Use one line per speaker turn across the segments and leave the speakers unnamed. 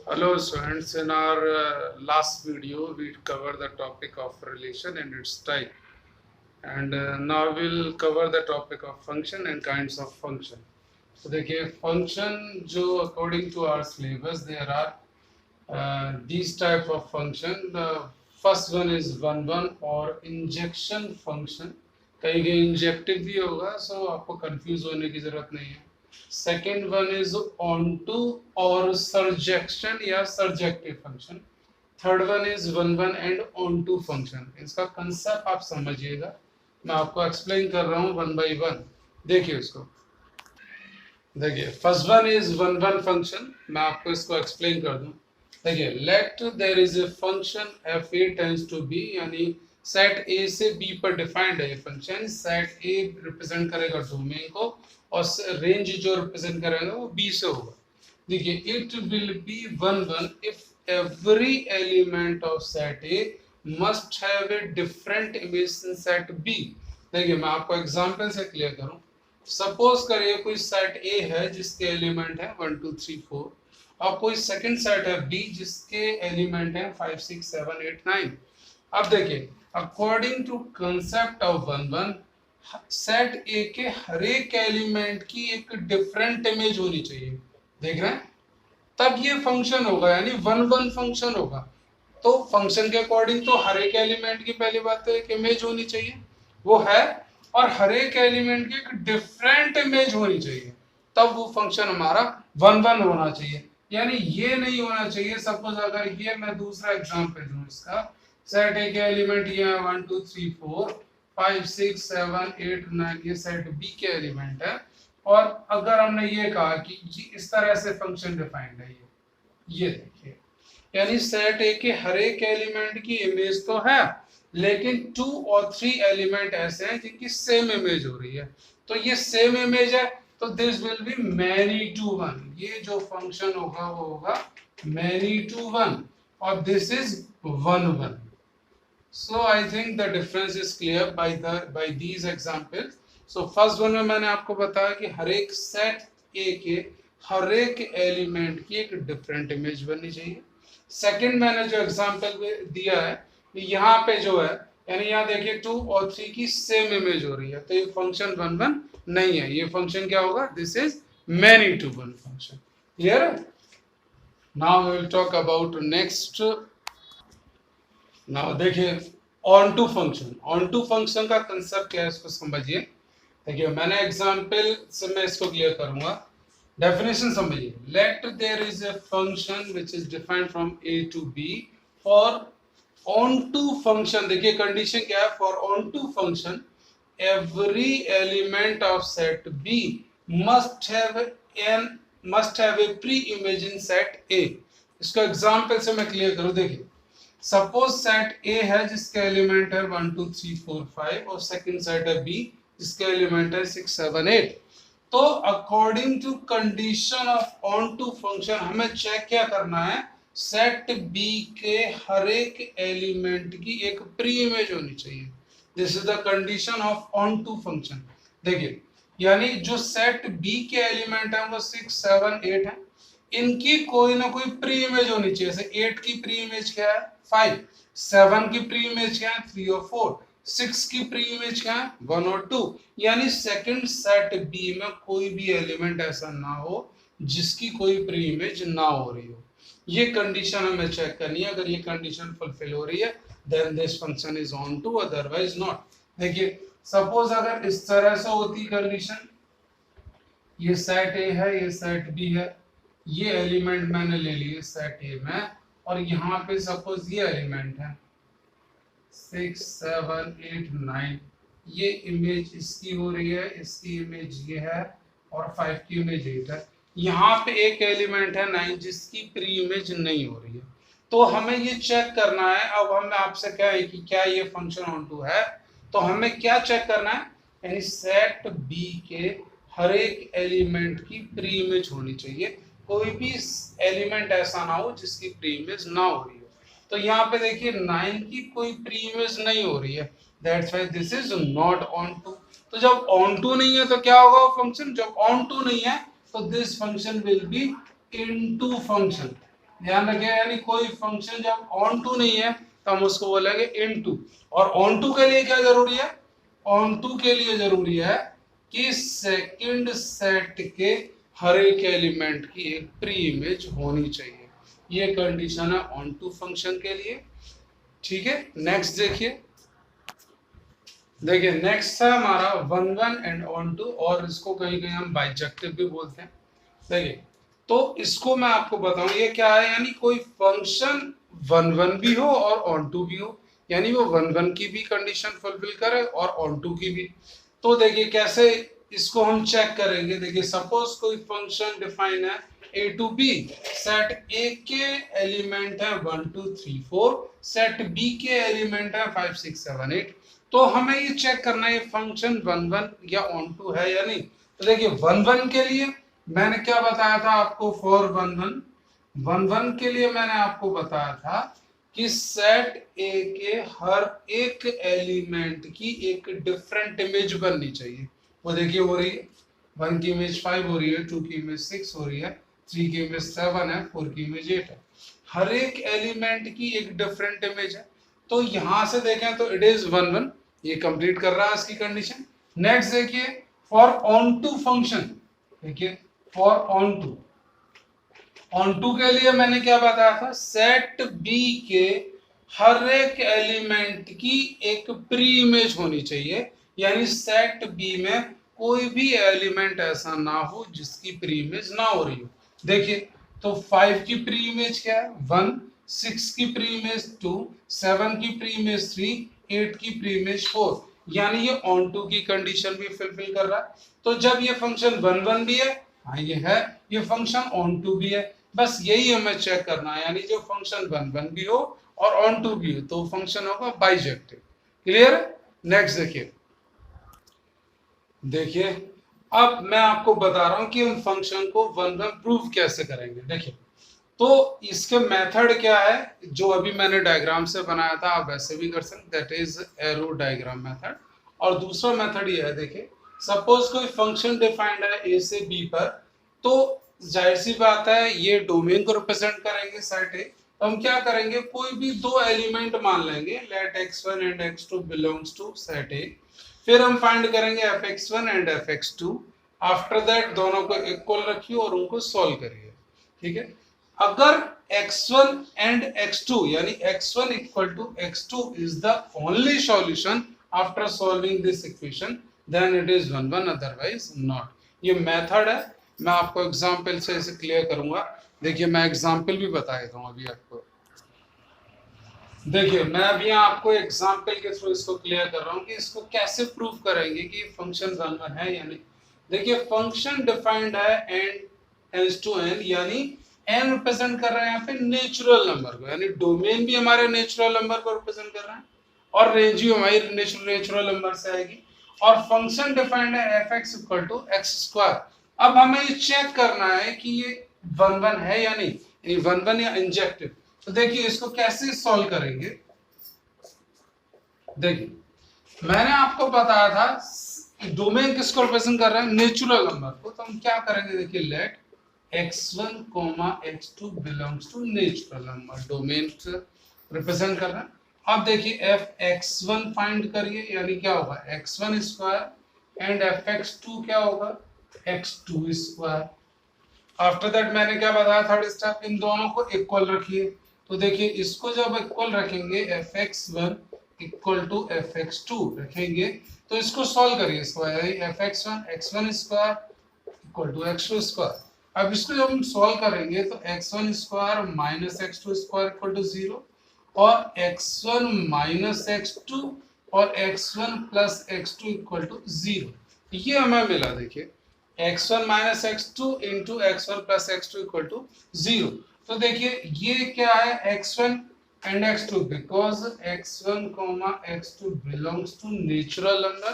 Hello students, in our last video we covered the topic of relation and its type, and now we'll cover the topic of function and kinds of function. So देखिए function जो according to our syllabus there are these type of function. The first one is one or injection function. कहीं कहीं injective भी होगा, सो आपको confuse होने की जरूरत नहीं है. Second one is onto और सर्जेक्शन या surjective function. Third one is one and onto function. इसका कंसेप्ट आप समझिएगा, मैं आपको एक्सप्लेन कर रहा हूँ वन बाई वन. देखिए इसको, देखिए first one is one function. मैं आपको इसको एक्सप्लेन कर दूं. देखिए let there is a function F A tends to B, यानी सेट ए से बी पर डिफाइंड है ये फंक्शन. सेट ए रिप्रेजेंट करेगा डोमेन को और रेंज जो रिप्रेजेंट करेगा वो बी से होगा. देखिए it will be one if every element of set A must have a different image in set B. देखिए मैं आपको एग्जांपल से क्लियर करूं. सपोज करिए कोई सेट ए है जिसके एलिमेंट है 1 2 3 4 और कोई सेकंड सेट है बी जिसके एलिमेंट है 5 6 7 8 9. अब देखिए according to concept of one set A के हर एक एलिमेंट की एक डिफरेंट इमेज होनी चाहिए. देख रहे हैं, तब ये फंक्शन होगा, यानी वन फंक्शन होगा. तो फंक्शन के अकॉर्डिंग तो हर एक एलिमेंट की पहली बात तो एक इमेज होनी चाहिए, वो है, और हर एक एलिमेंट की एक डिफरेंट इमेज होनी चाहिए, तब वो फंक्शन हमारा वन होना चाहिए. यानी ये नहीं होना चाहिए. सपोज अगर ये मैं दूसरा एग्जांपल दूं इसका, सेट ए के एलिमेंट ये है 1 2 3 4 5 6 7 8 9, ये सेट बी के एलिमेंट है. और अगर हमने ये कहा कि जी इस तरह से फंक्शन डिफाइंड है, ये देखिए, यानी सेट ए के हर एक एलिमेंट की इमेज तो है, लेकिन 2 और 3 एलिमेंट ऐसे हैं जिनकी सेम इमेज हो रही है. तो ये सेम इमेज है, तो this will be many to one. ये जो फंक्शन होगा वो होगा मैनी टू वन, और this is one. So I think the difference is clear by these examples. So first one में मैंने आपको बताया कि हर एक सेट ए के हर एक एलिमेंट की एक डिफरेंट इमेज बननी चाहिए. सेकंड मैंने जो एग्जांपल दिया है, यहाँ पे जो है, यानी यहाँ देखिए 2 और 3 की सेम इमेज हो रही है, तो ये फंक्शन वन नहीं है. ये फंक्शन क्या होगा? This is many to one function. Clear? Now we will talk about next. Now देखिए onto function. Onto function का कंसेप्ट क्या है इसको समझिए. देखिए मैंने एग्जांपल से मैं इसको क्लियर करूंगा. डेफिनेशन समझिए. Let there is a function which is defined from A to B for onto function. देखिए कंडीशन क्या है? For onto function every element of set B must have a pre image in set A. इसको example से मैं clear करूं. देखिए suppose set ए है जिसके एलिमेंट है 1 2 3 4 5 और सेकंड सेट है बी जिसके एलिमेंट है 6 7 8. तो according to condition of onto function हमें चेक क्या करना है? सेट बी के हर एक एलिमेंट की एक प्री इमेज होनी चाहिए. This is the condition of onto function. देखिए यानी जो सेट बी के एलिमेंट है वो 6 7 8 है, इनकी कोई ना कोई प्री इमेज होनी चाहिए. जैसे 8 की प्री इमेज क्या है? 5. 7 की प्री इमेज क्या है? 3 और 4. 6 की प्री इमेज क्या है? 1 और 2. यानी सेकंड सेट बी में कोई भी एलिमेंट ऐसा ना हो जिसकी कोई प्री इमेज ना हो रही हो. ये कंडीशन हमें चेक करनी है. अगर ये कंडीशन फुलफिल हो रही है then this function is onto, otherwise not. देखिए सपोज अगर इस तरह से होती कंडीशन, ये सेट ए है, ये सेट बी है, ये एलिमेंट मैंने ले लिए सेट ए में, और यहाँ पे सपोज ये एलिमेंट है 6 7 8 9, ये इमेज इसकी हो रही है, इसकी इमेज ये है, और 5 की इमेज 8 है. यहाँ पे एक एलिमेंट है 9 जिसकी प्री इमेज नहीं हो रही है. तो हमें ये चेक करना है. अब हमें आपसे क्या है कि क्या ये फंक्शन ऑन टू है, तो हमें क्या चेक करना है? यानी सेट बी के हर एक एलिमेंट की प्री इमेज होनी चाहिए. कोई भी एलिमेंट ऐसा ना हो जिसकी प्री इमेज ना हो रही हो. तो यहाँ पे देखिए 9 की कोई प्री इमेज नहीं हो रही है, that's why this is not onto. तो जब ऑन टू नहीं है तो क्या होगा फंक्शन? जब ऑन टू नहीं है तो this function will be into function. ध्यान रखें, यानी कोई फंक्शन जब ऑन टू नहीं है तो हम उसको बोलेंगे इन टू। और ऑन टू के लिए क्या जरूरी है? ऑन टू के लिए जरूरी है कि सेकंड सेट के हर एक एलिमेंट की एक प्री इमेज होनी चाहिए। ये कंडीशन है ऑन टू फंक्शन के लिए। ठीक है, नेक्स्ट देखिए। देखिए नेक्स्ट है हमारा one one and onto, और इसको कहीं कहीं हम बाइजेक्टिव भी बोलते हैं। देखिए, तो इसको मैं आपको बताऊं ये क्या है, यानी कोई फंक्शन वन वन भी हो और ऑन टू भी हो, यानी वो वन वन की भी कंडीशन फुलफिल करे और ऑन टू की भी। तो देखिए कैसे इसको हम चेक करेंगे। देखिए सपोज कोई फंक्शन डिफाइन है ए टू बी, सेट ए के एलिमेंट है 1 2 3 4, सेट बी के एलिमेंट है 5 6 7 8। तो हमें ये चेक करना है ये फंक्शन वन वन या ऑन टू है या नहीं। तो देखिए वन वन के लिए मैंने क्या बताया था आपको, for one one, one one के लिए मैंने आपको बताया था कि सेट ए के हर एक एलिमेंट की एक डिफरेंट इमेज बननी चाहिए। वो देखिए हो रही है, 1 की इमेज 5 हो रही है, 2 की इमेज 6 हो रही है, 3 की इमेज 7 है, 4 की इमेज 8 है। हर एक एलिमेंट की एक डिफरेंट इमेज है। तो यहां से देखें तो इट इज वन वन, ये कंप्लीट कर रहा है इसकी कंडीशन। नेक्स्ट देखिए फॉर ऑन टू फंक्शन। देखिए for onto, onto के लिए मैंने क्या बताया था, सेट बी के हर एक एलिमेंट की एक प्री इमेज होनी चाहिए, यानी सेट बी में कोई भी एलिमेंट ऐसा ना हो जिसकी प्री इमेज ना हो रही हो। देखिए तो 5 की प्री इमेज क्या है 1, 6 की प्री इमेज 2, 7 की प्री इमेज 3, 8 की प्री इमेज 4, यानी ये ऑन टू की कंडीशन भी फुलफिल कर रहा है। तो जब ये फंक्शन वन वन भी है, हाँ ये है, ये फंक्शन ऑन टू भी है, बस यही हमें चेक करना है। यानी जो फंक्शन वन वन भी हो और ऑन टू भी हो तो फंक्शन होगा बाइजेक्टिव। क्लियर? नेक्स्ट देखिए। देखिए अब मैं आपको बता रहा हूं कि हम फंक्शन को वन वन प्रूव कैसे करेंगे। देखिए तो इसके मेथड क्या है, जो अभी मैंने डायग्राम से बनाया था आप वैसे भी कर सकते, that is arrow diagram method. और दूसरा मेथड ये है, देखिए सपोज कोई फंक्शन डिफाइंड है ए से बी पर, तो जाहिर सी बात है ये डोमेन को रिप्रेजेंट करेंगे सेट ए। तो हम क्या करेंगे, कोई भी दो एलिमेंट मान लेंगे, let x1 and x2 belongs to set A. फिर हम फाइंड करेंगे fx1 and fx2। After that दोनों को इक्वल रखिए और उनको सॉल्व करिए। ठीक है, अगर x1 एंड x2 यानी x1 equal to x2 is the only solution after solving this equation, then it is one one, otherwise not. ये मेथड है, मैं आपको एग्जांपल से इसे क्लियर करूंगा। देखिए मैं एग्जांपल भी बता देता हूं अभी आपको। देखिए मैं अभी आपको एग्जांपल के थ्रू इसको क्लियर कर रहा हूं कि इसको कैसे प्रूव करेंगे कि फंक्शन वन वन है या नहीं। देखिए फंक्शन डिफाइंड है एंड टेंड्स टू n, यानी n रिप्रेजेंट कर रहा है यहाँ पे नेचुरल नंबर को, यानी डोमेन भी हमारे नेचुरल नंबर को रिप्रेजेंट कर रहा है और रेंज भी हमारी नेचुरल नंबर से आएगी। और फंक्शन डिफाइंड है fx equal to x square. अब हमें ये चेक करना है कि ये वन वन है या नहीं, यानी वन वन या इंजेक्टिव। तो देखिए इसको कैसे सॉल्व करेंगे। देखिए मैंने आपको बताया था डोमेन किसको रिप्रेजेंट कर रहा है, नेचुरल नंबर को। तो हम क्या करेंगे, देखिए let x1, x2 belongs to natural number, domain represent कर रहा है। अब देखिए fx1 फाइंड करिए, यानी क्या होगा x1 स्क्वायर एंड fx2 क्या होगा x2 स्क्वायर। आफ्टर दैट मैंने क्या बताया, थर्ड स्टेप, इन दोनों को इक्वल रखिए। तो देखिए इसको जब इक्वल रखेंगे fx1 इक्वल टू fx2 रखेंगे तो इसको सॉल्व करिए, इसको fx1 x1 square equal to x2 square. अब इसको जब हम सॉल्व करेंगे तो x1 square minus x2 square equal to 0, और x1 माइनस x2 और x1 plus x2 equal to 0, ये हमें मिला। देखिए x1 minus x2 into x1 plus x2 equal to 0। तो देखिए ये क्या है, x1 and x2, because x1 x2 belongs to natural number.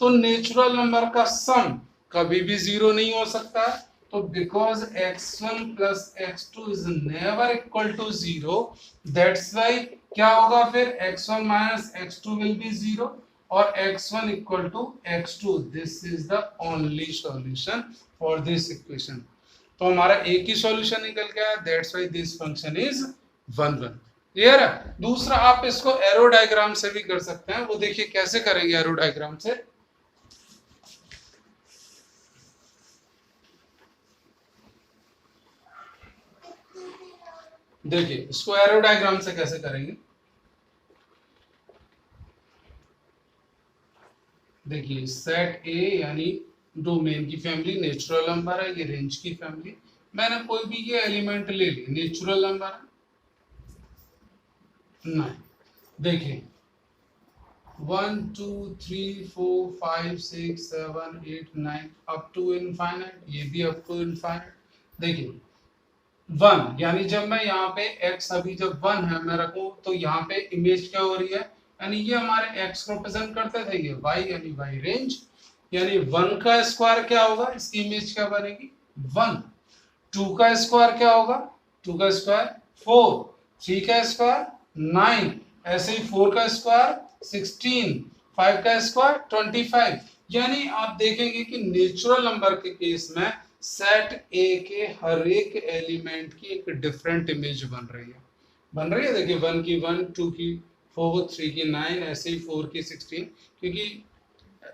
तो नेचुरल नंबर का सम कभी भी 0 नहीं हो सकता। तो because x1 plus x2 is never equal to 0, that's why क्या होगा फिर, x1 minus x2 will be 0 और x1 equal to x2। This is the only solution for this equation. तो हमारा एक ही सॉल्यूशन निकल के आया, that's why this function is 1 1। Clear है। दूसरा आप इसको एरो डायग्राम से भी कर सकते हैं, वो देखिए कैसे करेंगे एरो डायग्राम से। देखिए इसको एरो डायग्राम से कैसे करेंगे, देखिए सेट ए यानी डोमेन की फैमिली, नेचुरल नंबर है, ये रेंज की फैमिली, मैंने कोई भी ये एलिमेंट ले ली, नेचुरल नंबर है 9। देखिए 1 2 3 4 5 6 7 8 9 अप टू इनफाइनाइट, ये भी अप टू इनफाइनाइट। देखिए 1 यानी जब मैं यहाँ पे x अभी जब 1 है मैं रखूं तो यहाँ पे इमेज क्या हो रही है, यानी ये हमारे x को रिप्रेजेंट करते थे, ये y यानी y रेंज, यानी 1 का स्क्वायर क्या होगा, इसकी इमेज क्या बनेगी 1। 2 का स्क्वायर क्या होगा, 2 का स्क्वायर 4, 3 का स्क्वायर 9, ऐसे ही 4 का स्क्वायर 16, 5 का स्क्वायर 25। यानी आप देखेंगे कि नेचुरल नंबर के केस में सेट ए के हर एक एलिमेंट की एक डिफरेंट इमेज बन रही है। देखिए 1 की 1, 2 की 4, 3 की 9, ऐसे ही 4 की 16, क्योंकि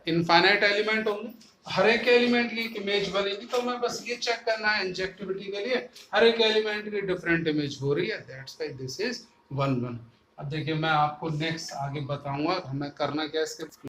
इनफाइनाइट एलिमेंट होंगे, हर एक एलिमेंट की एक इमेज बनेगी। तो मैं बस ये चेक करना है इंजेक्टिविटी के लिए, हर एक एलिमेंट की डिफरेंट इमेज हो रही है, दैट्स व्हाई दिस इज 1 1। अब देखिए मैं आपको नेक्स्ट आगे बताऊंगा हमें करना क्या है इसके